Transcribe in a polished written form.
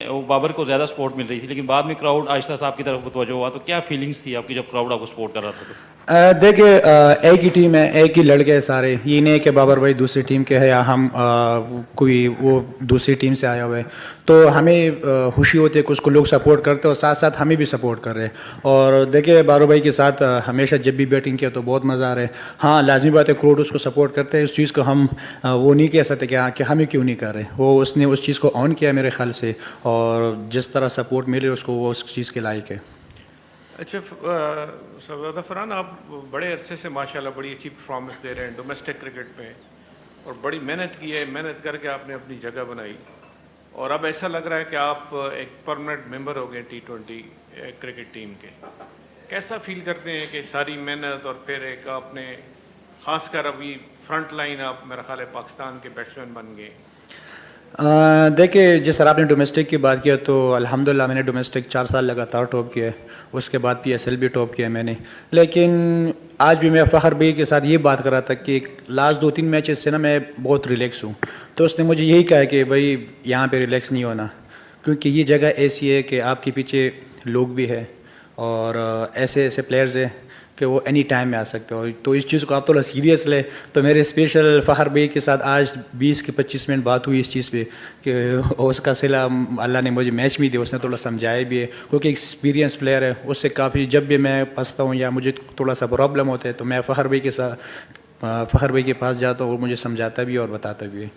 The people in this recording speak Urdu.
وہ بابر کو زیادہ سپورٹ مل رہی تھی، لیکن بعد میں کراؤڈ آہستہ سے آپ کی طرف متوجہ ہوا، تو کیا فیلنگس تھی آپ کی جب کراؤڈ آپ کو سپورٹ کر رہا تھا؟ تو دیکھیے ایک ہی ٹیم ہے، ایک ہی لڑکے ہیں سارے، یہ نہیں ہے کہ بابر بھائی دوسری ٹیم کے ہے یا ہم کوئی وہ دوسری ٹیم سے آیا ہوا ہے، تو ہمیں خوشی ہوتی ہے کہ اس کو لوگ سپورٹ کرتے ہیں اور ساتھ ساتھ ہمیں بھی سپورٹ کر رہے ہیں. اور دیکھیے بابر بھائی کے ساتھ ہمیشہ جب بھی بیٹنگ کیا تو بہت مزہ آ رہا ہے. ہاں لازمی بات ہے کروڑ اس کو سپورٹ کرتے ہیں، اس چیز کو ہم وہ نہیں کہہ سکتے کہ ہمیں کیوں نہیں کر رہے. وہ اس نے اس چیز کو آن کیا میرے خیال سے، اور جس طرح سپورٹ ملے اس کو وہ اس چیز کے لائق ہے. اچھا سردار فرحان، آپ بڑے عرصے سے ماشاءاللہ بڑی اچھی پرفارمنس دے رہے ہیں ڈومیسٹک کرکٹ میں، اور بڑی محنت کی ہے، محنت کر کے آپ نے اپنی جگہ بنائی، اور اب ایسا لگ رہا ہے کہ آپ ایک پرماننٹ ممبر ہو گئے T20 کرکٹ ٹیم کے. کیسا فیل کرتے ہیں کہ ساری محنت اور پھر ایک آپ نے خاص کر ابھی فرنٹ لائن آپ میرا خیال ہے پاکستان کے بیٹسمین بن گئے؟ دیکھیے جس طرح آپ نے ڈومیسٹک کی بات کیا تو الحمدللہ میں نے ڈومیسٹک 4 سال لگاتار ٹاپ کیا ہے، اس کے بعد PSL بھی ٹاپ کیا ہے میں نے. لیکن آج بھی میں فخر بھائی کے ساتھ یہ بات کر رہا تھا کہ لاسٹ 2-3 میچز سے نا میں بہت ریلیکس ہوں. تو اس نے مجھے یہی کہا کہ بھائی یہاں پہ ریلیکس نہیں ہونا، کیونکہ یہ جگہ ایسی ہے کہ آپ کے پیچھے لوگ بھی ہیں اور ایسے ایسے پلیئرز ہیں کہ وہ اینی ٹائم میں آ سکتے ہو. تو اس چیز کو آپ تھوڑا سیریس لیں. تو میرے اسپیشل فخر بھائی کے ساتھ آج 20 سے 25 منٹ بات ہوئی اس چیز پہ کہ اس کا صلہ اللہ نے مجھے میچ میں دیا، اس نے تھوڑا سمجھایا بھی ہے، کیونکہ ایکسپیرینس پلیئر ہے. اس سے کافی جب بھی میں پھنستا ہوں یا مجھے تھوڑا سا پرابلم ہوتا ہے تو میں فخر بھائی کے پاس جاتا ہوں اور مجھے سمجھاتا بھی اور بتاتا بھی ہے.